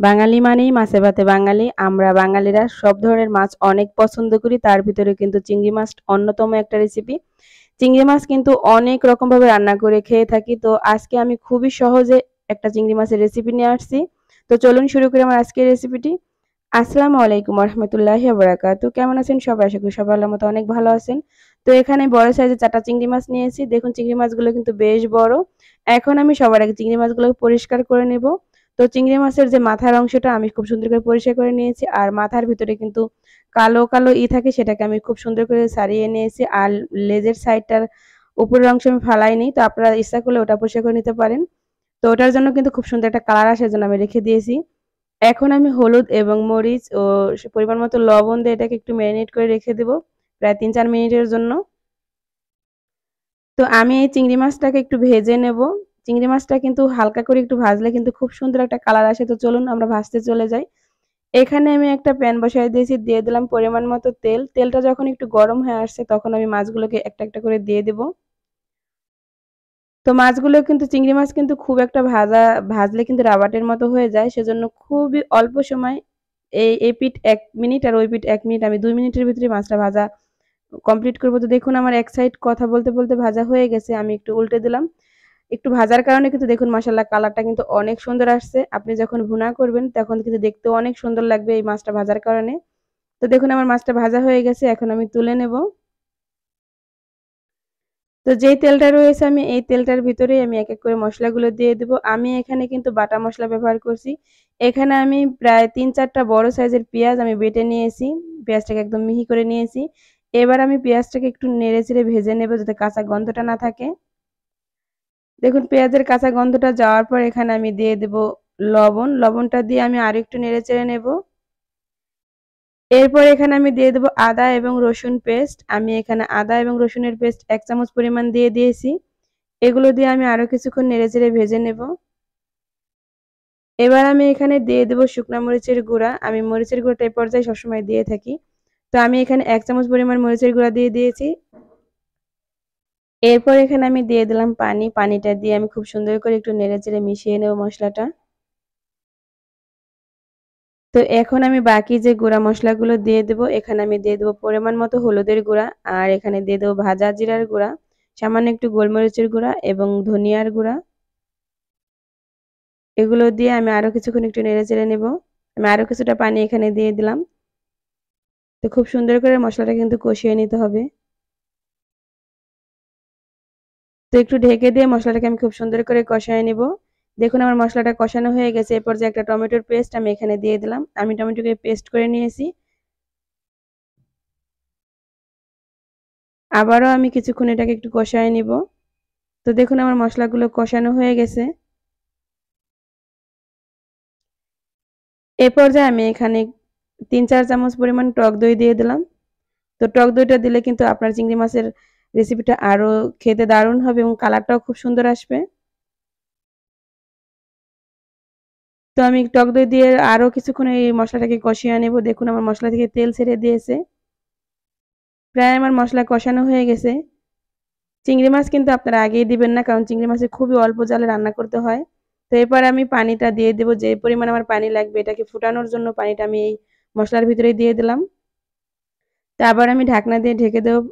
বাঙালি মানেই মাছে ভাতে বাঙালি। আমরা বাঙালিরা সব ধরনের মাছ অনেক পছন্দ করি। তার ভিতরে কিন্তু চিংড়ি মাছ অন্যতম একটা রেসিপি। চিংড়ি মাছ কিন্তু অনেক রকমভাবে রান্না করে খেয়ে থাকি। তো আজকে আমি খুবই সহজে একটা চিংড়ি মাছের রেসিপি নিয়ে আসছি। তো চলুন শুরু করি আমার আজকের রেসিপিটি। আসসালামু আলাইকুম ওয়া রাহমাতুল্লাহি ওয়া বারাকাতুহু। কেমন আছেন সবাই? আশা করি সবাই আল্লাহর মতো অনেক ভালো আছেন। তো এখানে বড় সাইজের ৪ টা চিংড়ি মাছ নিয়েছি। দেখুন চিংড়ি মাছগুলো কিন্তু বেশ বড়। এখন আমি সবার আগে চিংড়ি মাছগুলো পরিষ্কার করে নেব। তো চিংড়ি মাছের যে মাথার অংশটা আমি খুব সুন্দর করে পরিষ্কার করে নিয়েছি। আর মাথার ভিতরে কিন্তু কালো, কালো থাকে সেটাকে আমি খুব সুন্দর করে ছাড়িয়ে নিয়েছি। আর লেজের সাইডটার উপরের অংশ আমি ফালাইনি। তো আপনারা ইচ্ছা করলে ওটা পরিষ্কার করে নিতে পারেন। তো ওটার জন্য কিন্তু খুব সুন্দর একটা কালার আসে, এজন্য আমি রেখে দিয়েছি। এখন আমি হলুদ এবং মরিচ ও পরিমাণ মতো লবণ দিয়ে এটাকে একটু ম্যারিনেট করে রেখে দেব প্রায় ৩-৪ মিনিটের জন্য। তো আমি এই চিংড়ি মাছটাকে একটু ভেজে নেব। চিংড়ি মাছটা কিন্তু হালকা করে একটু ভাজলে কিন্তু খুব সুন্দর একটা কালার আসে। তো চলুন আমরা ভাজতে চলে যাই। এখানে আমি একটা প্যান বসায় দিয়েছি, দিয়ে দিলাম পরিমাণ মতো তেল। তেলটা যখন একটু গরম হয়ে আসছে তখন আমি মাছগুলোকে একটা, একটা করে দিয়ে দেব। তো মাছগুলো কিন্তু চিংড়ি মাছ কিন্তু খুব একটা ভাজলে কিন্তু রাবারের মতো হয়ে যায়। সেজন্য খুবই অল্প সময় এই পিঠ ১ মিনিট আর ওই পিঠ ১ মিনিট, আমি ২ মিনিটের ভিতরে মাছটা ভাজা কমপ্লিট করব। তো দেখুন আমার এক সাইড কথা বলতে, বলতে ভাজা হয়ে গেছে। আমি একটু উল্টে দিলাম। একটু ভাজার কারণে কিন্তু দেখুন মাশাআল্লাহ কালারটা কিন্তু অনেক সুন্দর আসছে। আপনি যখন ভুনা করবেন তখন কিন্তু দেখতেও অনেক সুন্দর লাগবে এই মাছটা ভাজার কারণে। তো দেখুন আমার মাছটা ভাজা হয়ে গেছে। এখন আমি তুলে নেব। তো যেই তেলটা রয়েছে আমি এই তেলটার ভিতরেই আমি এক, এক করে মসলাগুলো দিয়ে দেব। আমি এখানে কিন্তু বাটা মসলা ব্যবহার করছি। এখানে আমি প্রায় ৩-৪ টা বড় সাইজের পেঁয়াজ আমি বেটে নিয়েছি। পেঁয়াজটাকে একদম মিহি করে নিয়েছি। এবার আমি পেঁয়াজটাকে একটু নেড়ে-চেড়ে ভেজে নেব যাতে কাঁচা গন্ধটা না থাকে। দেখুন পেঁয়াজের কাঁচা গন্ধটা যাওয়ার পর এখানে আমি দিয়ে দেব লবণ। লবণটা দিয়ে আমি আরেকটু নেড়ে-চেড়ে নেব। এরপর এখানে আমি দিয়ে দেব আদা এবং রসুন পেস্ট। আমি এখানে আদা এবং রসুনের পেস্ট ১ চামচ পরিমাণ দিয়ে দিয়েছি। এগুলো দিয়ে আমি আরো কিছুক্ষণ নেড়েচেড়ে ভেজে নেব। এবার আমি এখানে দিয়ে দেব শুকনা মরিচের গুঁড়া। আমি মরিচের গুঁড়াটা এই পর্যায়ে সবসময় দিয়ে থাকি। তো আমি এখানে ১ চামচ পরিমাণ মরিচের গুঁড়া দিয়ে দিয়েছি। এরপর এখানে আমি দিয়ে দিলাম পানি। পানিটা দিয়ে আমি খুব সুন্দর করে একটু নেড়েচেড়ে মিশিয়ে নেব মসলাটা। তো এখন আমি বাকি যে গুঁড়া মসলাগুলো দিয়ে দেব। এখানে আমি দিয়ে দেব পরিমাণ মতো হলুদের গুঁড়া, আর এখানে দিয়ে দেব ভাজা জিরার গুঁড়া, সামান্য একটু গোলমরিচের গুঁড়া এবং ধনিয়ার গুঁড়া। এগুলো দিয়ে আমি আরো কিছুক্ষণ একটু নেড়েচেড়ে নেব। আমি আরো কিছুটা পানি এখানে দিয়ে দিলাম। তো খুব সুন্দর করে মসলাটা কিন্তু কষিয়ে নিতে হবে। তো একটু ঢেকে দিয়ে মসলাটাকে আমি খুব সুন্দর করে কষায় নিব। দেখুন আমার মসলাটা কষানো হয়ে গেছে। এরপর যে একটা টমেটোর পেস্ট আমি এখানে দিয়ে দিলাম। আমি টমেটোকে পেস্ট করে নিয়েছি। আবারও আমি কিছুক্ষণ এটাকে একটু কষায় নিব। তো দেখুন আমার মসলাগুলো কষানো হয়ে গেছে। এ পর্যায়ে আমি এখানে ৩-৪ চামচ পরিমাণ টক দই দিয়ে দিলাম। তো টক দইটা দিলে কিন্তু আপনার চিংড়ি মাছের রেসিপিটা আরো খেতে দারুণ হবে এবং কালারটাও খুব সুন্দর আসবে। তো আমি টক দই দিয়ে আরো কিছুক্ষণ এই মসলাটাকে কষিয়ে নেব। দেখুন আমার মসলা থেকে তেল ছেড়ে দিয়েছে। প্রায় আমার মসলা কষানো হয়ে গেছে। চিংড়ি মাছ কিন্তু আপনারা আগেই দিবেন না, কারণ চিংড়ি মাছে খুবই অল্প জালে রান্না করতে হয়। তো এরপর আমি পানিটা দিয়ে দেব, যে পরিমাণ আমার পানি লাগবে এটাকে ফুটানোর জন্য পানিটা আমি এই মসলার ভিতরে দিয়ে দিলাম। তো আবার আমি ঢাকনা দিয়ে ঢেকে দেব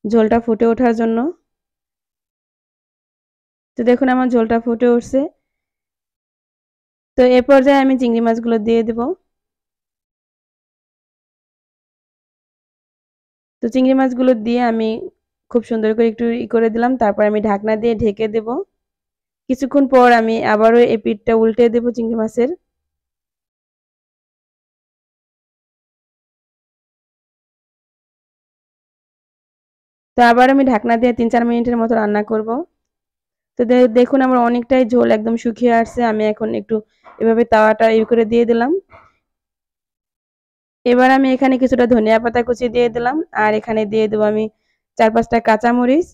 ঝোলটা ফুটে ওঠার জন্য। তো দেখুন আমার ঝোলটা ফুটে উঠছে। তো এ পর্যায়ে আমি চিংড়ি মাছগুলো দিয়ে দেব। তো চিংড়ি মাছগুলো দিয়ে আমি খুব সুন্দর করে একটু করে দিলাম। তারপর আমি ঢাকনা দিয়ে ঢেকে দেব। কিছুক্ষণ পর আমি আবারও এই পিঠটা উল্টে দেব চিংড়ি মাছের। তো আবার আমি ঢাকনা দিয়ে ৩-৪ মিনিটের মতো রান্না করব। তো দেখুন আমার অনেকটাই ঝোল একদম শুকিয়ে আসছে। আমি এখন একটু এভাবে তাওয়াটা করে দিয়ে দিলাম। এবার আমি এখানে কিছুটা ধনিয়া পাতা কুচি দিয়ে দিলাম, আর এখানে দিয়ে দেব আমি ৪-৫ টা কাঁচামরিচ।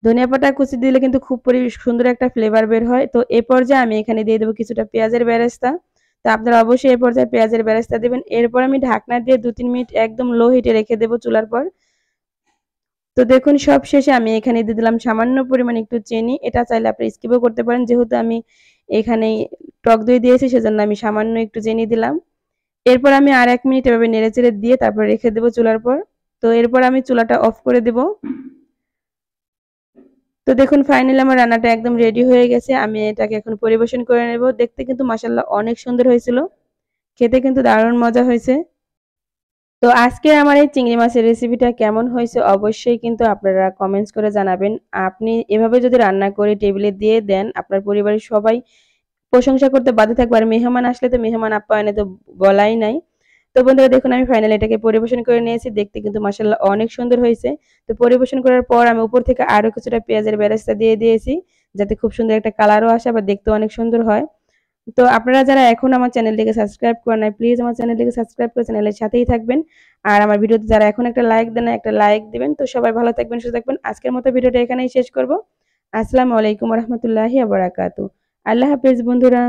ধনিয়া পাতা কুচি দিলে কিন্তু খুব সুন্দর একটা ফ্লেভার বের হয়। তো এ পর্যায়ে আমি এখানে দিয়ে দেব কিছুটা পেঁয়াজের বেরেস্তা। তো আপনারা অবশ্যই এ পর্যায়ে পেঁয়াজের বেরেস্তা দিবেন। এরপর আমি ঢাকনা দিয়ে ২-৩ মিনিট একদম লো হিটে রেখে দেব চুলার পর। তো দেখুন সবশেষে আমি এখানে দিয়ে দিলাম সামান্য পরিমাণে একটু চিনি। এটা চাইলে আপনি স্কিপও করতে পারেন, যেহেতু আমি এখানে টক দই দিয়েছি সেজন্য আমি সামান্য একটু চিনি দিলাম। এরপর আমি আর ১ মিনিট এভাবে নেড়েচেড়ে দিয়ে তারপর রেখে দেব চুলার পর। তো এরপর আমি চুলাটা অফ করে দেব। তো দেখুন ফাইনালি আমার রান্নাটা একদম রেডি হয়ে গেছে। আমি এটাকে এখন পরিবেশন করে নেব। দেখতে কিন্তু মাশাআল্লাহ অনেক সুন্দর হয়েছিল। খেতে কিন্তু দারুণ মজা হয়েছে। তো আজকে আমার এই চিংড়ি মাছের রেসিপিটা কেমন হয়েছে অবশ্যই কিন্তু আপনারা কমেন্টস করে জানাবেন। আপনি এভাবে যদি রান্না করে টেবিলে দিয়ে দেন, আপনার পরিবারের সবাই প্রশংসা করতে বাধ্য থাকবে। আর মেহমান আসলে তো মেহমান আপ্যায়নে তো বলাই নাই। তো বন্ধুরা দেখুন আমি ফাইনালি এটাকে পরিবেশন করে নিয়েছি। দেখতে কিন্তু মাশাআল্লাহ অনেক সুন্দর হয়েছে। তো পরিবেশন করার পর আমি উপর থেকে আরো কিছুটা পেঁয়াজের বেরেস্তা দিয়ে দিয়েছি। যাতে খুব সুন্দর একটা কালারও আসে আবার দেখতেও অনেক সুন্দর হয়। তো আপনারা যারা এখনো আমার চ্যানেলটিকে সাবস্ক্রাইব করেন নাই, প্লিজ আমার চ্যানেলটিকে সাবস্ক্রাইব করে চ্যানেলের সাথেই থাকবেন। আর আমার ভিডিওতে যারা এখন একটা লাইক দেন না, একটা লাইক দিবেন। তো সবাই ভালো থাকবেন, সুস্থ থাকবেন। আজকের মতো ভিডিওটা এখানেই শেষ করব। আসসালামু আলাইকুম ওয়া রাহমাতুল্লাহি ওয়া বারাকাতুহু। আল্লাহ হাফেজ বন্ধুরা।